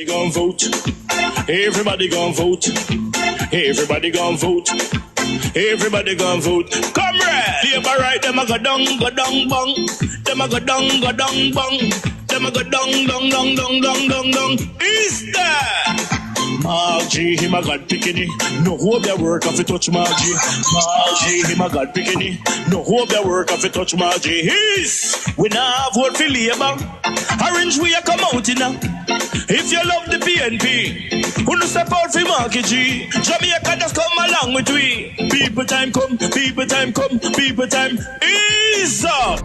Gon' vote. Everybody gon' vote. Everybody gon' vote. Everybody gon' vote. Comrade! Labor right, them a go down, bang. Them a go down, bang. Them a go down. Is that? Margie, him a God picking. No hope their work if you touch Margie. Margie, him a God picking. No hope their work if you touch Margie. His, we now vote for Labour. Orange we a come out in now. If you love the PNP, who no step out for Marky G. Jamaica just come along with we. People time come, people time come, people time is up.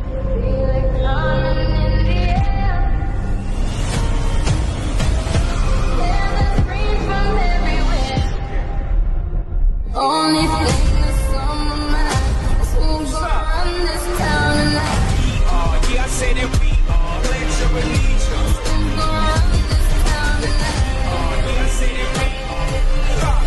Only thing that's on my mind is who's gonna run this town tonight. Yeah, I say that we are. Pledge your allegiance. Who's gonna run this town tonight? Yeah, I say that we are.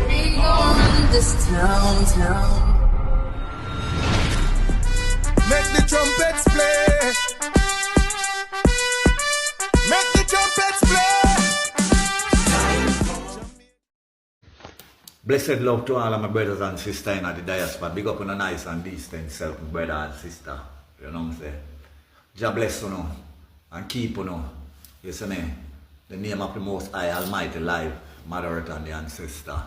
We gonna run this town. Make the trumpets play. Make the trumpets play. Blessed love to all of my brothers and sisters in the diaspora. Big up on a nice and decent self, brother and sister. You know what I'm saying? Jah bless you know, and keep you know. You see me? The name of the Most High Almighty Life, Mother Earth and the Ancestor.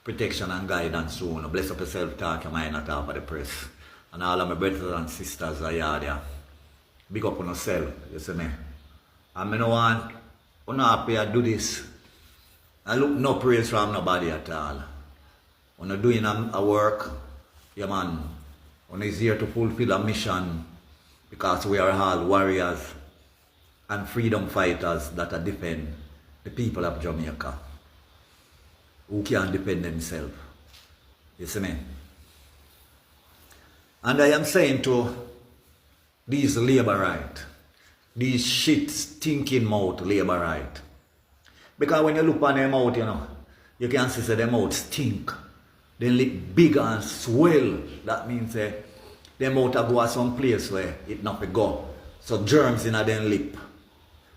Protection and guidance so you know. Bless up yourself, talk your mind at top of the press. And all of my brothers and sisters are here there. Big up on yourself, you see me? And I don't want, I'm not happy to do this. I look no praise from nobody at all. When you're doing a work, yeah man, when is here to fulfill a mission because we are all warriors and freedom fighters that are defend the people of Jamaica who can defend themselves. You see me? And I am saying to these labor right, these shit stinking mouth labor right. Because when you look on them out, you know, you can see that them out stink. They look big and swell. That means them out go some place where it not go. So germs in them lip.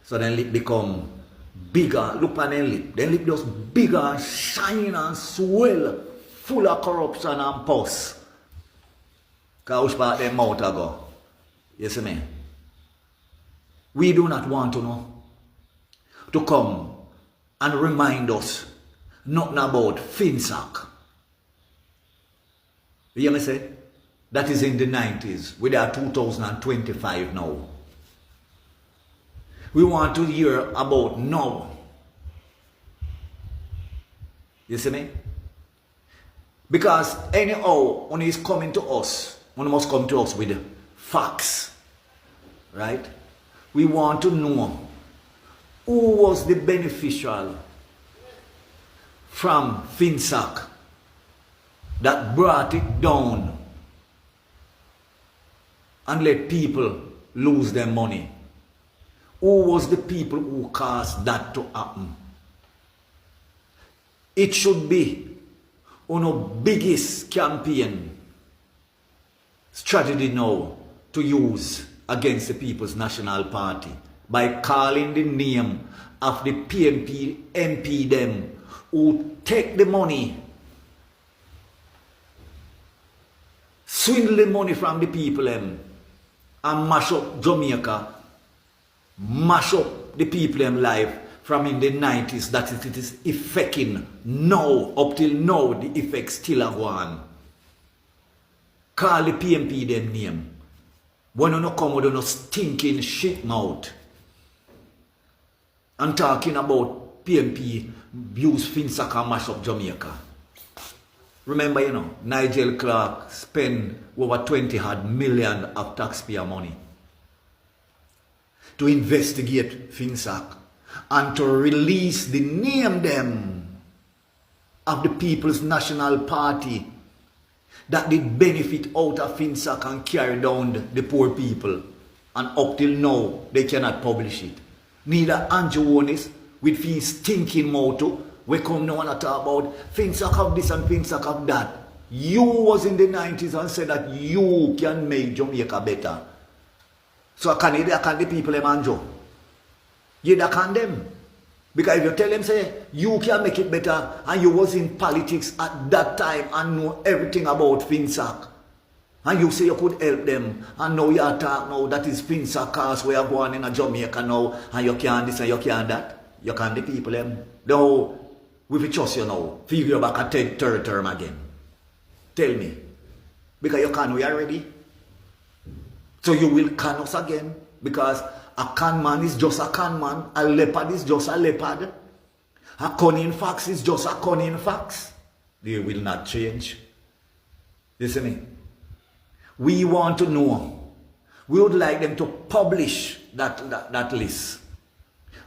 So then lip become bigger. Look on them lip. Them lip just bigger and shine and swell. Full of corruption and pus. Because which part them mouth go. You see me? We do not want to know. To come and remind us nothing about Finac. You hear me say? That is in the 90s. We are 2025 now. We want to hear about now. You see me? Because anyhow, when he's coming to us, one must come to us with facts. Right? We want to know who was the beneficial from Finac that brought it down and let people lose their money? Who was the people who caused that to happen? It should be one of the biggest campaign strategy now to use against the People's National Party by calling the name of the PNP MP them who take the money, swindle the money from the people them, and mash up Jamaica, mash up the people them life from in the 90s that it is affecting now, up till now the effects still are going. Call the PNP them name. When you no come with no stinking shit mouth and talking about PNP use Finac and mash up Jamaica. Remember, you know, Nigel Clark spent over 20 million of taxpayer money to investigate Finac and to release the name them of the People's National Party that did benefit out of Finac and carry down the poor people. And up till now, they cannot publish it. Neither Andrew Onis with his stinking mouth we come now and talk about Finac have this and Finac have that. You was in the 90s and said that you can make Jamaica better. So can the people them anjo? You can them. Because if you tell them say you can make it better and you was in politics at that time and know everything about Finac. And you say you could help them, and now you are talking now that is Finac cause we are going in a Jamaica now, and you can this and you can that. You can the people them. Now, we will trust you now. Figure back a third term again. Tell me. Because you can we are ready. So you will can us again. Because a can man is just a can man. A leopard is just a leopard. A cunning fox is just a cunning fox. They will not change. You see me? We want to know. We would like them to publish that list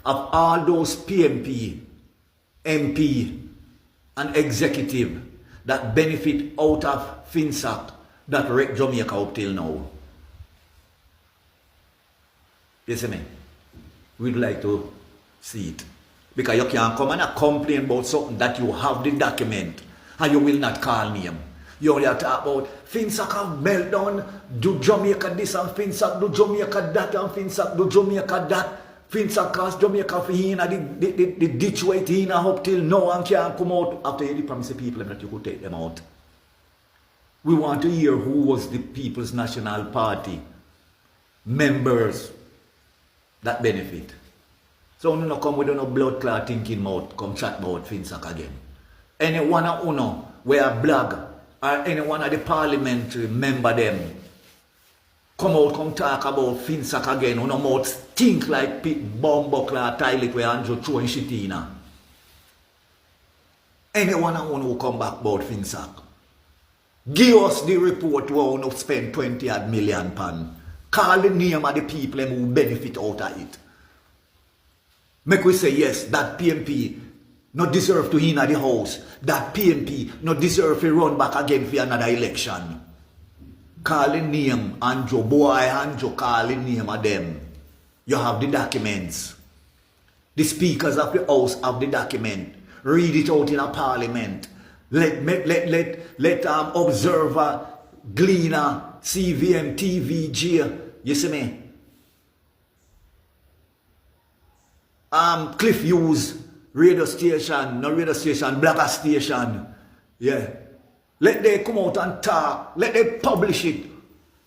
of all those PMP, MP, and executive that benefit out of Finac that wreck Jamaica up till now. You see me? We'd like to see it. Because you can't come and complain about something that you have the document and you will not call name. You only talk about Finac have meltdown, do Jamaica this and Finac do Jamaica that and Finac do Jamaica that. Finac cause Jamaica for him and the ditch weight in up till no one can come out after you promise the people that you could take them out. We want to hear who was the People's National Party members that benefit. So you don't come with no blood clot thinking mouth, come chat about Finac again. Any one of you where blog or any one of the parliamentary member them come out, come talk about Finac again, no mouth stink like pit bomb buckler toilet where Andrew throwing shit in. Any one of you who come back about Finac, give us the report where you spend 20 odd million pounds. Call the name of the people who benefit out of it. Make we say yes, that PMP not deserve to in the house. That PMP not deserve to run back again for another election. Call the name, Andrew, boy, Andrew, call the name of them. You have the documents. The speakers of the house have the document. Read it out in a parliament. Let observer, gleaner, CVM, TVG, you see me? Cliff Hughes, radio station, no radio station, blogger station. Yeah. Let they come out and talk. Let they publish it.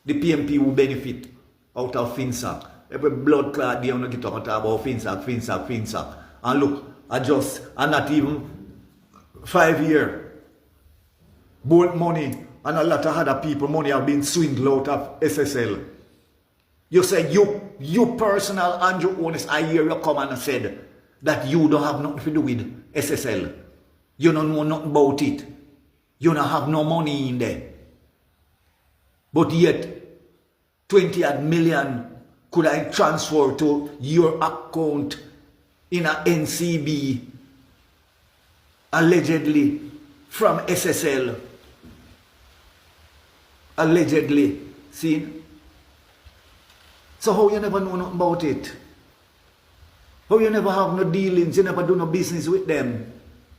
The PMP will benefit out of Finac. Every blood clot they want to get up and talk about Finac. And look, I'm not even 5 years. Both money and a lot of other people money have been swindled out of SSL. You say you personal Andrew Onis, I hear you come and said that you don't have nothing to do with SSL. You don't know nothing about it. You don't have no money in there. But yet, 20 odd million could I transfer to your account in a NCB allegedly from SSL. Allegedly. See? So how you never know nothing about it? How you never have no dealings, you never do no business with them?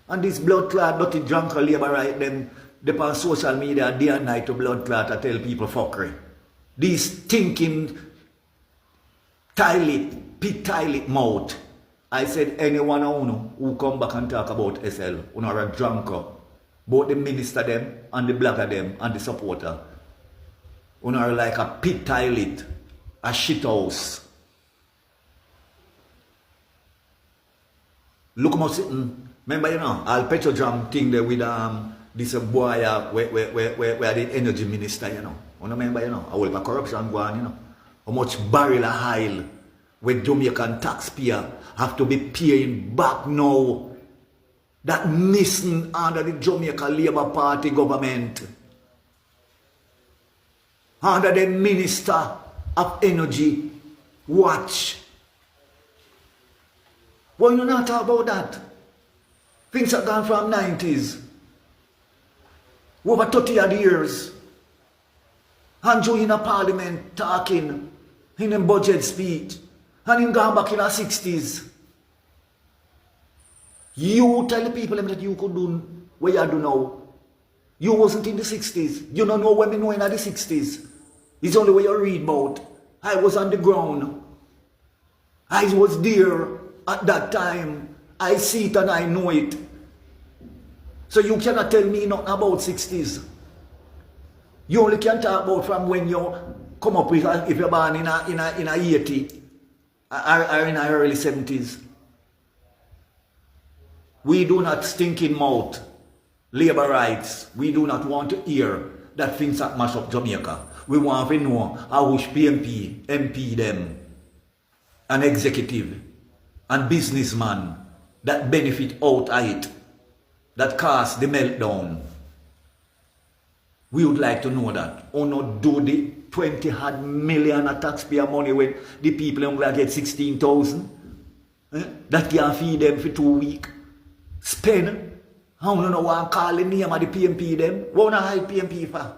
And this blood clot, dirty drunk labor right them, they on social media day and night to blood clot to tell people fuckery. These thinking pit toilet mouth. I said any one of you who come back and talk about SL, you are a drunker. Both the minister them and the blogger them and the supporter. You are like a pit toilet, a shit house. Look how sitting. Remember, you know, all Petrojam thing there with this boy where the energy minister, you know. You remember, you know, all the corruption going, you know. How much barrel of oil with Jamaican taxpayer have to be paying back now. That missing under the Jamaica Labour Party government. Under the Minister of Energy. Watch. Why you not talk about that? Things have gone from 90s. Over 30 odd years. Andrew in a parliament talking in a budget speech. And him gone back in the 60s. You tell the people them that you could do what you do now. You wasn't in the 60s. You don't know what me know in the 60s. It's only what you read about. I was on the ground. I was there at that time. I see it and I know it. So you cannot tell me nothing about 60s. You only can talk about from when you come up with, if you're born in a 80 or in the early 70s. We do not stink in mouth. Labor rights. We do not want to hear that things that mash up Jamaica. We want to know how which PMP, MP them, and executive, and businessman that benefit out of it, that cause the meltdown. We would like to know that. Or not do the 20 hard million of taxpayer money when the people only get 16,000. That can feed them for 2 weeks. Spend. I don't know why I'm calling the name of the PMP them. What want to hide PMP for?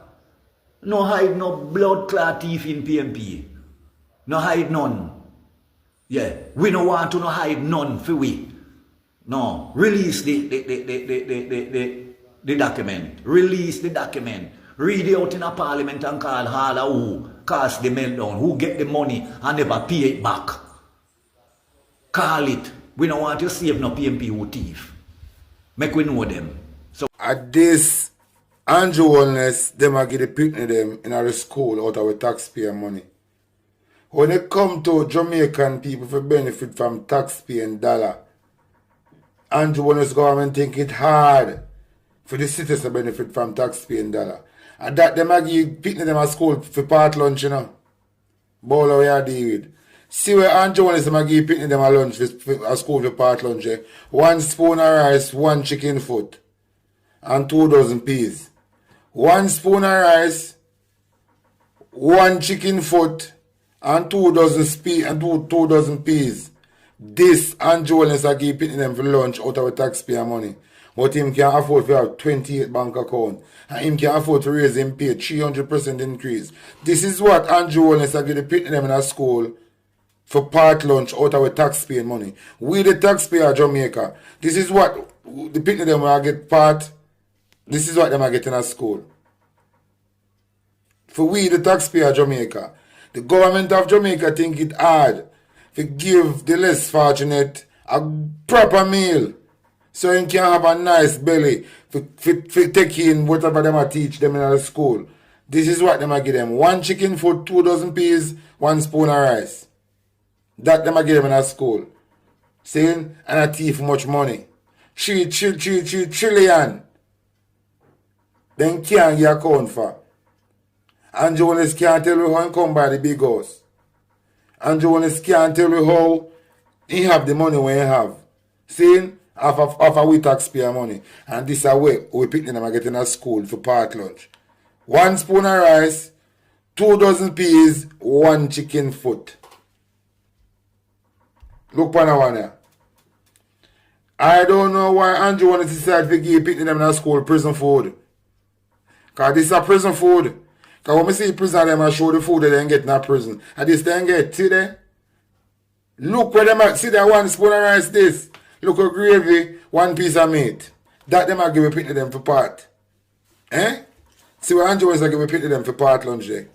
No hide no blood clot teeth in PMP. No hide none. Yeah. We don't want to no hide none for we. No. Release the document. Release the document. Read it out in a parliament and call all who cast the meltdown, who get the money and never pay it back. Call it. We don't want to save no PMP who thief. Make we know them. So at this Andrew Wellness, them are get the picnic them in our school out of our taxpayer money. When it come to Jamaican people for benefit from taxpayer dollar, Andrew Wellness government think it hard for the citizens to benefit from taxpayer dollar. And that them are give picnic them at school for part lunch, you know. Ball we are deal with. See where Andrew Wellness them are give picnic them at lunch for at school for part lunch. 1 spoon of rice, 1 chicken foot, and 2 dozen peas. 1 spoon of rice, 1 chicken foot, and 2 dozen peas. This Andrew Wellness are give picnic them for lunch out of taxpayer money. But him can afford to have 28 bank account. And him can afford to raise him pay 300% increase. This is what Andrew Wellness are give the picnic them in a school for part lunch out of our taxpayer money. We the taxpayer of Jamaica. This is what the picnic them will get part. This is what them are getting at school. For we the taxpayer of Jamaica. The government of Jamaica think it hard to give the less fortunate a proper meal. So you can have a nice belly for take in whatever them are teach them in the school. This is what them are give them. 1 chicken foot, 2 dozen peas, 1 spoon of rice. That them are give them in a school. Saying, and a thief much money. 3 trillion. Then can't get account for. Andrew Wellness can't tell you how he come by the big house. Andrew Wellness can't tell you how he have the money when he have. Saying, half of we taxpayer money. And this is a way we pick them and get in a school for part lunch. 1 spoon of rice, 2 dozen peas, 1 chicken foot. Look for that one here. I don't know why Andrew Wellness decided to give picnic them in a school prison food. Because this is a prison food. Because when we see prison, them I show the food that they get in a prison. And this they get, see there? Look where them are, see that 1 spoon of rice this. Look at gravy, 1 piece of meat. That them I give a picnic them for part. Eh? See what Andrew Wellness I give a picnic them for part lunch there.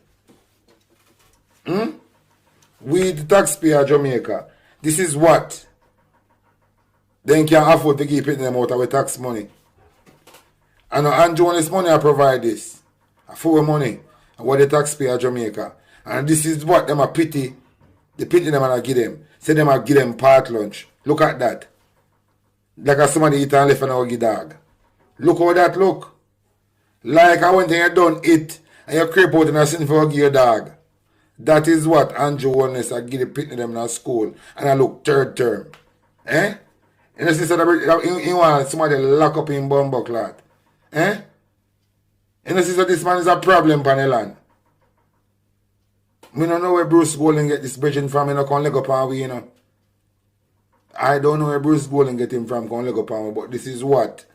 We the taxpayer of Jamaica. This is what they can afford to keep it them out of our tax money. And Andrew Wellness money I provide this. For money. And what the taxpayer of Jamaica. And this is what them a pity. The pity them and I give them. Say them I give them part lunch. Look at that. Like somebody eat and left and I give dog. Look how that look. Like I went and you done it and you creep out and I send for a give your dog. That is what Andrew Wellness I give the picnic them in a school. And I look 3rd term. Eh? And the sister he want somebody lock up in bumbo clot. Eh? And the sister this man is a problem on the land. We don't know where Bruce Golden get this bridging from, you know, can leg up on we, you know. I don't know where Bruce Golden get him from, can leg up on we, but this is what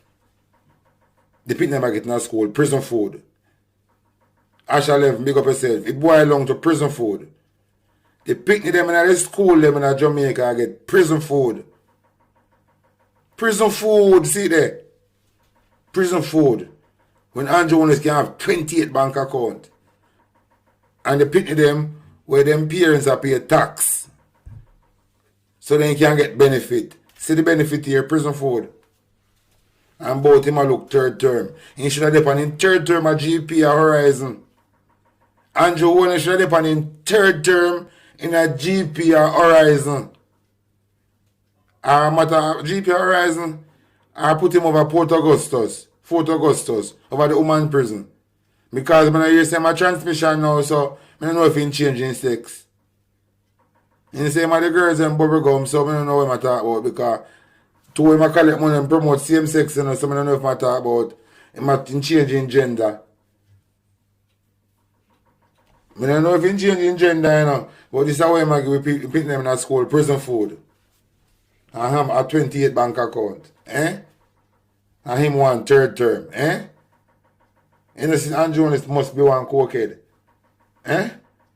the picnic them I get in a school, prison food. Asha Levin, big up yourself. It boil along to prison food. The picnic them in a school them in a Jamaica I get prison food. Prison food, see there. Prison food. When Andrew Holness can have 28 bank account. And they pity them where them parents are pay tax. So then he can get benefit. See the benefit here, prison food. And both him a look third term. He should have depend in third term at GP or Horizon. Andrew Holness should have depend in third term in a GP or Horizon. Or matter GP or Horizon. I put him over Fort Augustus, over the woman prison. Because when I hear say my transmission now, so I don't know if he's changing sex. And say my the girls and bubble gum, so I don't know what I talk about because to him I collect money and promote same sex, you know, so I don't know if I talk about him changing gender. I don't know if he's changing gender, you know, but this is how I give people them in school, prison food. I have a 28 bank account. And him one third term. You know, since Andrew Holness must be one cokehead.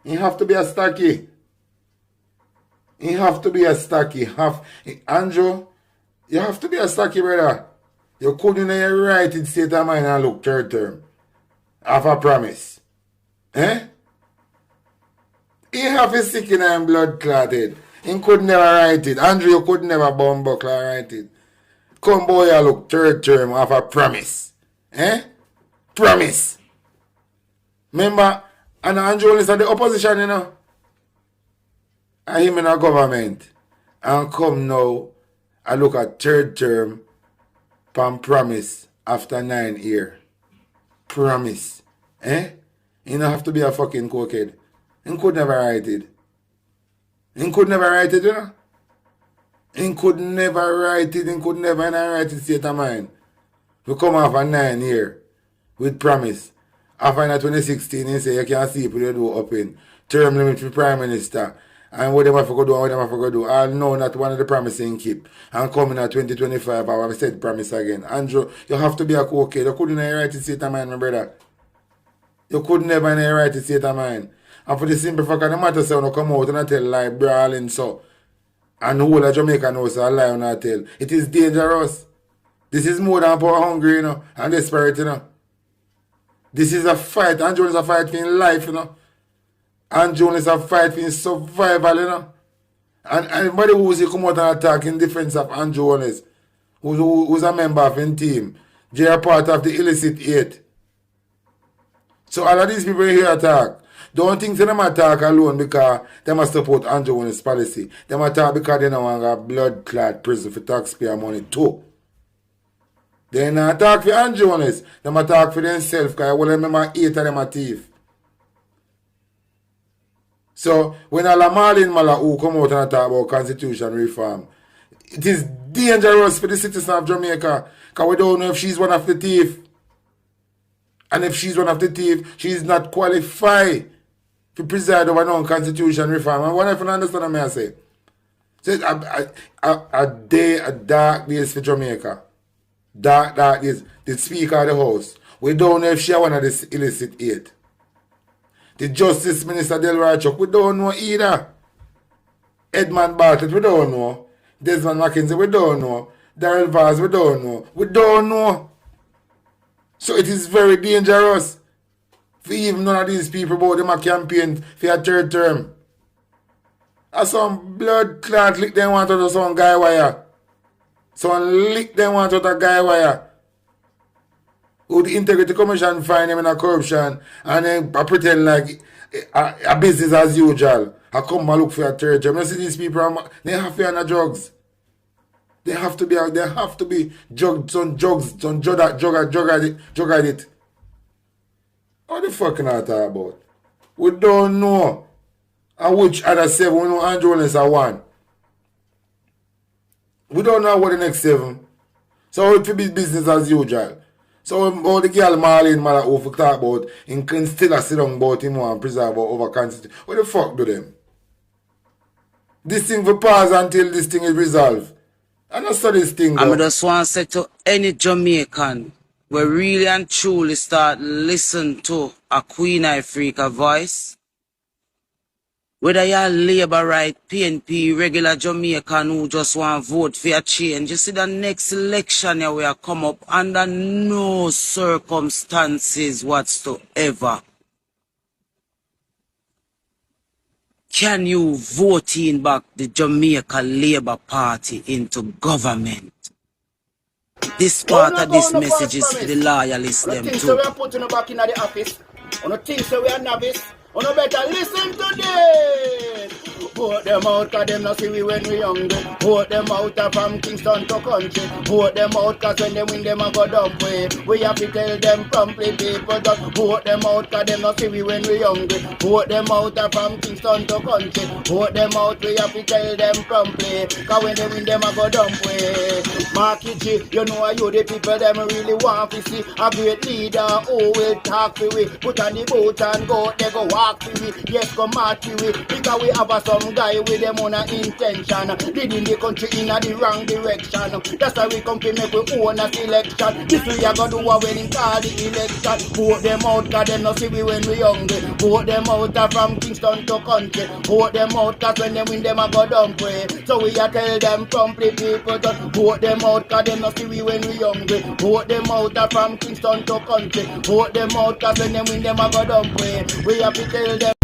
He have to be a stacky. He have to be a stacky. Andrew, you have to be a stacky, brother. You couldn't in your right in state of mind and look third term. Have a promise. He have a sick in and blood clotted. He could never write it. Andrew, you could never bumbuckle write it. Come boy, you look third term have a promise. Promise. Remember, and Andrew Holness at the opposition, you know. And him in a government. And come now, I look at third term, pan promise after 9 years. Promise. You don't have to be a fucking cokehead. He could never write it. He could never write it, you know. He could never write it. He could never write it state of mind. We come off a 9 year with promise. After in 2016, he say you can see people do open. Term limit for Prime Minister. And what them have to do and what them have to do. I know that one of the promises keep. And coming at 2025, I have said promise again. Andrew, you have to be a cokehead. You couldn't write it state of mind, my brother. You could never write it state of mind. And for the simple fact of the matter, say, you come out and I tell lie, brawling so. And the whole of Jamaica knows a lie and I tell. It is dangerous. This is more than power hungry, you know, and desperate, you know. This is a fight. Andrew Holness is a fight for life, you know. Andrew Holness is a fight for survival, you know. And anybody who's come out and attack in defense of Andrew Holness, who's a member of his team, they are part of the illicit 8. So all of these people here attack. Don't think them attack alone because they must support Andrew Holness policy. They attack because they don't want a blood clot prison for taxpayer money too. They don't attack for Andrew Holness. They attack for themselves because I will remember 8 of them a thief. So when a Marlin Mala who come out and attack about constitution reform, it is dangerous for the citizens of Jamaica because we don't know if she's one of the thieves. And if she's one of the thieves, she is not qualified to preside over non-constitution reform. And what if you understand what I say? So a dark days for Jamaica. Dark days. The Speaker of the House. We don't know if she one of the illicit 8. The Justice Minister Delroy Chuck, we don't know either. Edmund Bartlett, we don't know. Desmond McKenzie, we don't know. Darrell Vaz, we don't know. We don't know. So it is very dangerous for even none of these people about them a campaign for a third term. And some blood clot lick them want out of some guy wire. Some lick them want out of guy wire. Who the Integrity Commission find them in a corruption and then I pretend like a business as usual. I come and look for a third term. You see these people, they have to be on the drugs. They have to be drugged, some drugs, some drug at it. What the fuck can I talk about? We don't know. And which other 7, we know Andrew Holness are 1. We don't know what the next 7. So it will be business as usual. So all the girl Marlene Mala who talk about, and can still sit down about him and preserve over constitution. What the fuck do them? This thing will pause until this thing is resolved. I don't study this thing. I just want to say to any Jamaican, we really and truly start listen to a Queen Africa voice. Whether you're Labour right, PNP, regular Jamaican who just want to vote for a change, you see the next election here will come up under no circumstances whatsoever can you vote in back the Jamaica Labour Party into government. This part of this message is for the loyalists them think too. so we are putting you back in the office. On the think so we are novice. On the better listen to this. Vote them out cause them not see we when we hungry. Vote them out from Kingston to country. Vote them out cause when they win them a go dump way. We have to tell them promptly people just vote them out cause them not see we when we hungry. Vote them out from Kingston to country. Vote them out, we have to tell them promptly. Cause when they win them a go dump way. Market G, you know you the people them really want to see a great leader who will talk to we. Put on the boat and go, they go walk to we. Yes, go march to we. Because we have some guy with them on a intention. Leading the country in the wrong direction. That's why we come to make we own a selection. This we are gonna do when in call the election. Vote them out cause them not see we when we hungry. Vote them out from Kingston to country. Vote them out cause when they win them a go dump way. So we a tell them promptly people just vote them out cause them not see we when we hungry. Vote them out from Kingston to country. Vote them out cause when they win them a go dump way. We have to tell them